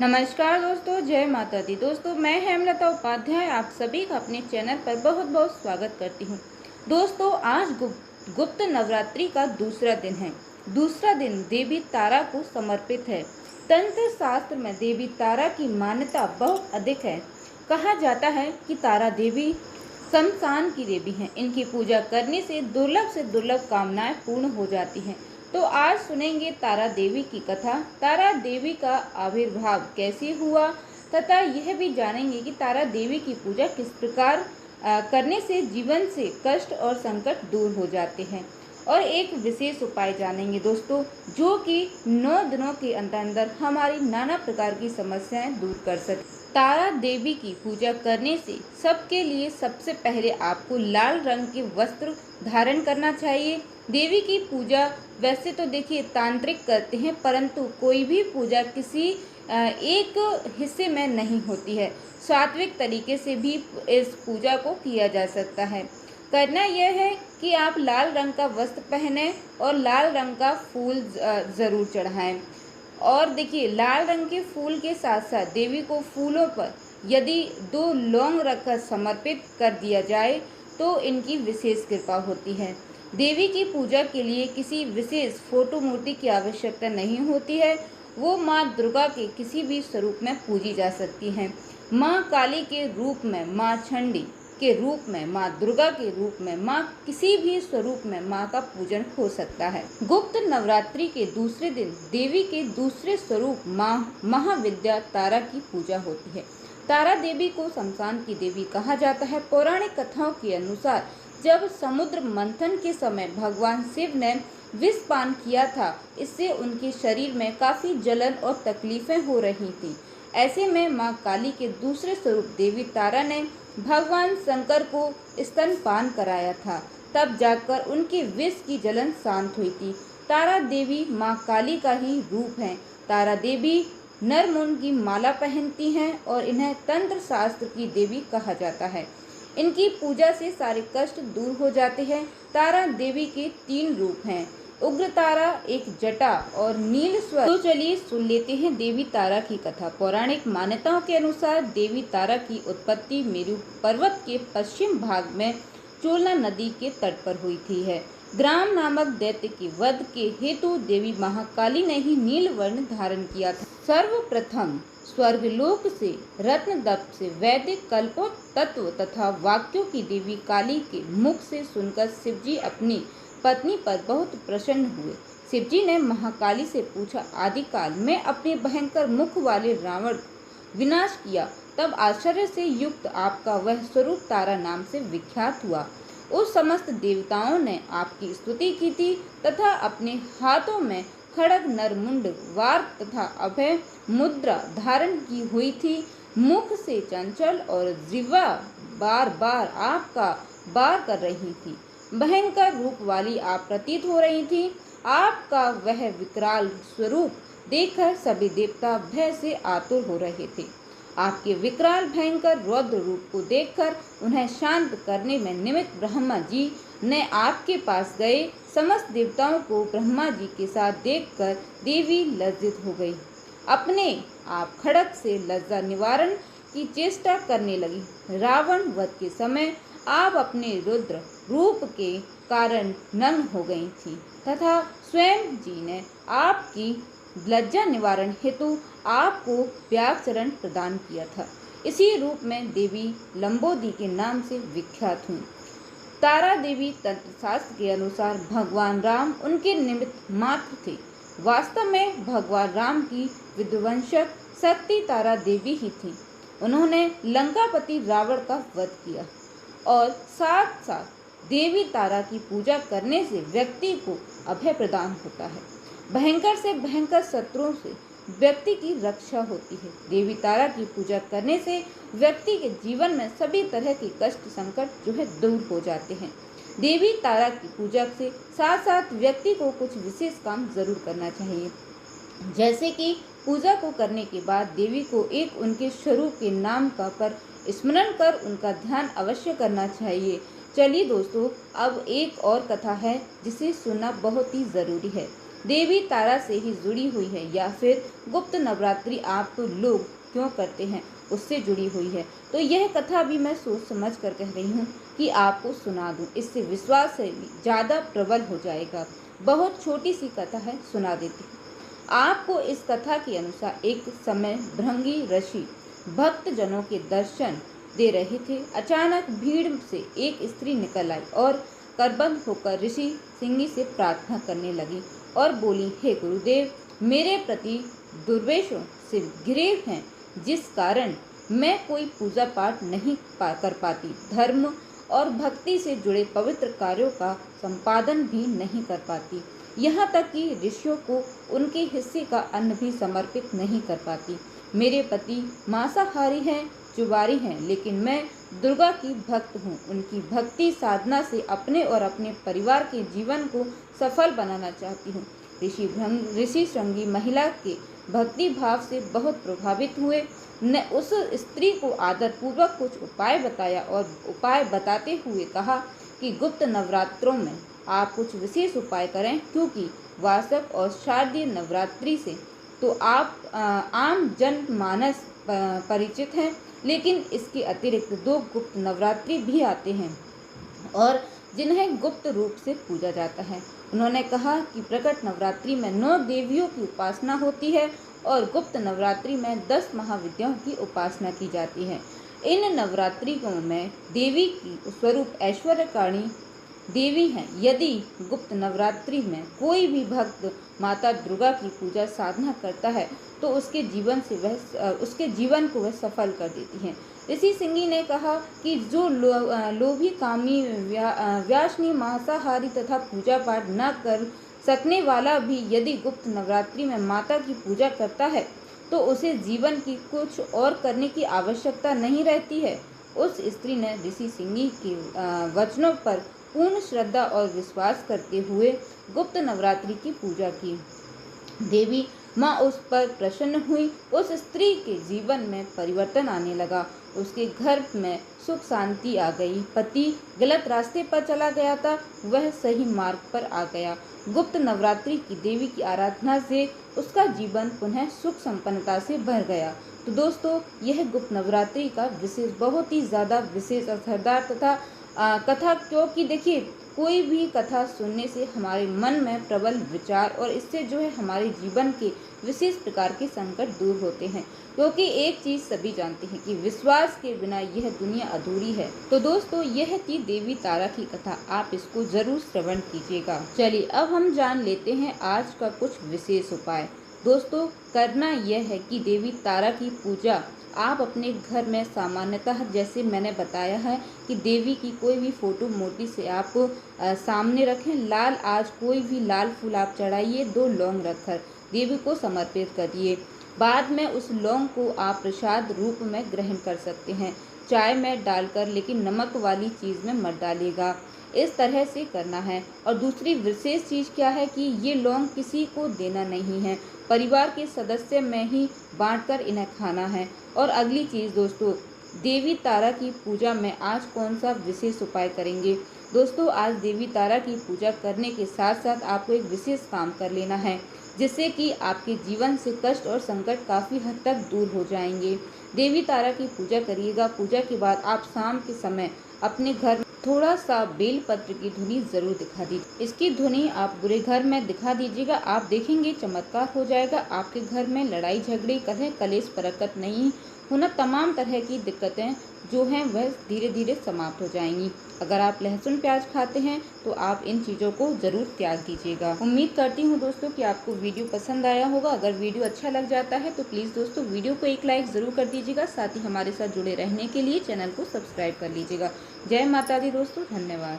नमस्कार दोस्तों, जय माता दी। दोस्तों, मैं हेमलता उपाध्याय आप सभी का अपने चैनल पर बहुत बहुत स्वागत करती हूँ। दोस्तों, आज गुप्त नवरात्रि का दूसरा दिन है। दूसरा दिन देवी तारा को समर्पित है। तंत्र शास्त्र में देवी तारा की मान्यता बहुत अधिक है। कहा जाता है कि तारा देवी शमशान की देवी हैं। इनकी पूजा करने से दुर्लभ कामनाएं पूर्ण हो जाती हैं। तो आज सुनेंगे तारा देवी की कथा। तारा देवी का आविर्भाव कैसे हुआ तथा यह भी जानेंगे कि तारा देवी की पूजा किस प्रकार करने से जीवन से कष्ट और संकट दूर हो जाते हैं। और एक विशेष उपाय जानेंगे दोस्तों, जो कि 9 दिनों के अंदर अंदर हमारी नाना प्रकार की समस्याएं दूर कर सकते। तारा देवी की पूजा करने से सबके लिए सबसे पहले आपको लाल रंग के वस्त्र धारण करना चाहिए। देवी की पूजा वैसे तो देखिए तांत्रिक करते हैं, परंतु कोई भी पूजा किसी एक हिस्से में नहीं होती है। सात्विक तरीके से भी इस पूजा को किया जा सकता है। करना यह है कि आप लाल रंग का वस्त्र पहने और लाल रंग का फूल ज़रूर चढ़ाएं। और देखिए, लाल रंग के फूल के साथ साथ देवी को फूलों पर यदि 2 लौंग रखकर समर्पित कर दिया जाए तो इनकी विशेष कृपा होती है। देवी की पूजा के लिए किसी विशेष फोटो मूर्ति की आवश्यकता नहीं होती है। वो माँ दुर्गा के किसी भी स्वरूप में पूजी जा सकती हैं। माँ काली के रूप में, माँ चंडी के रूप में, माँ दुर्गा के रूप में, माँ किसी भी स्वरूप में माँ का पूजन हो सकता है। गुप्त नवरात्रि के दूसरे दिन देवी के दूसरे स्वरूप माँ महाविद्या तारा की पूजा होती है। तारा देवी को शमशान की देवी कहा जाता है। पौराणिक कथाओं के अनुसार जब समुद्र मंथन के समय भगवान शिव ने विष पान किया था, इससे उनके शरीर में काफ़ी जलन और तकलीफें हो रही थीं। ऐसे में माँ काली के दूसरे स्वरूप देवी तारा ने भगवान शंकर को स्तनपान कराया था, तब जाकर उनके विष की जलन शांत हुई थी। तारा देवी माँ काली का ही रूप है। तारा देवी नरमुंड की माला पहनती हैं और इन्हें तंत्र शास्त्र की देवी कहा जाता है। इनकी पूजा से सारे कष्ट दूर हो जाते हैं। तारा देवी के 3 रूप हैं, उग्र तारा, एक जटा और नील स्वर। तो चलिए सुन लेते हैं देवी तारा की कथा। पौराणिक मान्यताओं के अनुसार देवी तारा की उत्पत्ति मेरु पर्वत के पश्चिम भाग में चोलना नदी के तट पर हुई थी है। ग्राम नामक दैत्य के वध के हेतु देवी महाकाली ने ही नील वर्ण धारण किया था। सर्वप्रथम स्वर्गलोक से रत्नदप्त से वैदिक कल्पों तत्व तथा वाक्यों की देवी काली के मुख से सुनकर शिवजी अपनी पत्नी पर बहुत प्रसन्न हुए। शिवजी ने महाकाली से पूछा, आदिकाल में अपने भयंकर मुख वाले रावण विनाश किया, तब आश्चर्य से युक्त आपका वह स्वरूप तारा नाम से विख्यात हुआ। उस समस्त देवताओं ने आपकी स्तुति की थी तथा अपने हाथों में खड़ग, नरमुंड, वार तथा अभय मुद्रा धारण की हुई थी। मुख से चंचल और जिह्वा बार बार आपका बार कर रही थी। भयंकर रूप वाली आप प्रतीत हो रही थी। आपका वह विकराल स्वरूप देखकर सभी देवता भय से आतुर हो रहे थे। आपके विकराल भयंकर रौद्र रूप को देखकर उन्हें शांत करने में निमित्त ब्रह्मा जी ने आपके पास गए। समस्त देवताओं को ब्रह्मा जी के साथ देखकर देवी लज्जित हो गई। अपने आप खड़ग से लज्जा निवारण की चेष्टा करने लगी। रावण वध के समय आप अपने रुद्र रूप के कारण नग्न हो गई थी तथा स्वयं जी ने आपकी लज्जा निवारण हेतु आपको व्याघ्रचरण प्रदान किया था। इसी रूप में देवी लंबोदी के नाम से विख्यात हुई। तारा देवी तंत्र शास्त्र के अनुसार भगवान राम उनके निमित्त मात्र थे। वास्तव में भगवान राम की विध्वंसक शक्ति तारा देवी ही थी। उन्होंने लंकापति रावण का वध किया और साथ साथ देवी तारा की पूजा करने से व्यक्ति को अभय प्रदान होता है। भयंकर से भयंकर शत्रुओं से व्यक्ति की रक्षा होती है। देवी तारा की पूजा करने से व्यक्ति के जीवन में सभी तरह के कष्ट संकट जो है दूर हो जाते हैं। देवी तारा की पूजा से साथ साथ व्यक्ति को कुछ विशेष काम जरूर करना चाहिए, जैसे कि पूजा को करने के बाद देवी को एक उनके स्वरूप के नाम का पर स्मरण कर उनका ध्यान अवश्य करना चाहिए। चलिए दोस्तों, अब एक और कथा है जिसे सुनना बहुत ही ज़रूरी है। देवी तारा से ही जुड़ी हुई है या फिर गुप्त नवरात्रि आप लोग क्यों करते हैं उससे जुड़ी हुई है। तो यह कथा भी मैं सोच समझ कर कह रही हूँ कि आपको सुना दूँ, इससे विश्वास से भी ज़्यादा प्रबल हो जाएगा। बहुत छोटी सी कथा है, सुना देती हूँ आपको। इस कथा के अनुसार एक समय भृंगी ऋषि भक्त जनों के दर्शन दे रहे थे। अचानक भीड़ से एक स्त्री निकल आई और करबंद होकर ऋषि सिंगी से प्रार्थना करने लगी और बोली, हे गुरुदेव, मेरे प्रति दुर्वेशों से घिरे हैं, जिस कारण मैं कोई पूजा पाठ नहीं कर पाती, धर्म और भक्ति से जुड़े पवित्र कार्यों का संपादन भी नहीं कर पाती, यहाँ तक कि ऋषियों को उनके हिस्से का अन्न भी समर्पित नहीं कर पाती। मेरे पति मांसाहारी हैं, जुबारी हैं, लेकिन मैं दुर्गा की भक्त हूँ। उनकी भक्ति साधना से अपने और अपने परिवार के जीवन को सफल बनाना चाहती हूँ। ऋषि श्रृंगी महिला के भक्ति भाव से बहुत प्रभावित हुए। ने उस स्त्री को आदर पूर्वक कुछ उपाय बताया और उपाय बताते हुए कहा कि गुप्त नवरात्रों में आप कुछ विशेष उपाय करें, क्योंकि वार्षिक और शारदीय नवरात्रि से तो आप आम जन मानस परिचित हैं, लेकिन इसके अतिरिक्त 2 गुप्त नवरात्रि भी आते हैं और जिन्हें गुप्त रूप से पूजा जाता है। उन्होंने कहा कि प्रकट नवरात्रि में 9 देवियों की उपासना होती है और गुप्त नवरात्रि में 10 महाविद्याओं की उपासना की जाती है। इन नवरात्रियों में देवी की स्वरूप ऐश्वर्यकारिणी देवी हैं। यदि गुप्त नवरात्रि में कोई भी भक्त माता दुर्गा की पूजा साधना करता है तो उसके जीवन को वह सफल कर देती हैं। ऋषि सिंगी ने कहा कि जो लोभी, कामी, व्यासनी, मांसाहारी तथा पूजा पाठ न कर सकने वाला भी यदि गुप्त नवरात्रि में माता की पूजा करता है तो उसे जीवन की कुछ और करने की आवश्यकता नहीं रहती है। उस स्त्री ने ऋषि सिंगी के वचनों पर पूर्ण श्रद्धा और विश्वास करते हुए गुप्त नवरात्रि की पूजा की। देवी माँ उस पर प्रसन्न हुई। उस स्त्री के जीवन में परिवर्तन आने लगा। उसके घर में सुख शांति आ गई। पति गलत रास्ते पर चला गया था, वह सही मार्ग पर आ गया। गुप्त नवरात्रि की देवी की आराधना से उसका जीवन पुनः सुख संपन्नता से भर गया। तो दोस्तों, यह गुप्त नवरात्रि का विशेष, बहुत ही ज़्यादा विशेष असरदार तथा कथा, क्योंकि देखिए कोई भी कथा सुनने से हमारे मन में प्रबल विचार और इससे जो है हमारे जीवन के विशेष प्रकार के संकट दूर होते हैं। क्योंकि एक चीज़ सभी जानते हैं कि विश्वास के बिना यह दुनिया अधूरी है। तो दोस्तों, यह थी देवी तारा की कथा, आप इसको जरूर श्रवण कीजिएगा। चलिए अब हम जान लेते हैं आज का कुछ विशेष उपाय। दोस्तों, करना यह है कि देवी तारा की पूजा आप अपने घर में सामान्यतः, जैसे मैंने बताया है कि देवी की कोई भी फोटो मूर्ति से आप सामने रखें। लाल, आज कोई भी लाल फूल आप चढ़ाइए, 2 लौंग रखकर देवी को समर्पित करिए। बाद में उस लौंग को आप प्रसाद रूप में ग्रहण कर सकते हैं, चाय में डालकर, लेकिन नमक वाली चीज़ में मत डालिएगा। इस तरह से करना है। और दूसरी विशेष चीज़ क्या है कि ये लौंग किसी को देना नहीं है, परिवार के सदस्य में ही बांटकर इन्हें खाना है। और अगली चीज़ दोस्तों, देवी तारा की पूजा में आज कौन सा विशेष उपाय करेंगे। दोस्तों, आज देवी तारा की पूजा करने के साथ साथ आपको एक विशेष काम कर लेना है, जिससे कि आपके जीवन से कष्ट और संकट काफ़ी हद तक दूर हो जाएंगे। देवी तारा की पूजा करिएगा। पूजा के बाद आप शाम के समय अपने घर में थोड़ा सा बेलपत्र की धुनी जरूर दिखा दीजिए। इसकी धुनी आप पूरे घर में दिखा दीजिएगा, आप देखेंगे चमत्कार हो जाएगा। आपके घर में लड़ाई झगड़े, कलह कलेश, बरकत नहीं होना, तमाम तरह की दिक्कतें जो हैं वह धीरे धीरे समाप्त हो जाएंगी। अगर आप लहसुन प्याज खाते हैं तो आप इन चीज़ों को ज़रूर त्याग दीजिएगा। उम्मीद करती हूँ दोस्तों कि आपको वीडियो पसंद आया होगा। अगर वीडियो अच्छा लग जाता है तो प्लीज़ दोस्तों वीडियो को एक लाइक ज़रूर कर दीजिएगा। साथ ही हमारे साथ जुड़े रहने के लिए चैनल को सब्सक्राइब कर लीजिएगा। जय माता दी दोस्तों, धन्यवाद।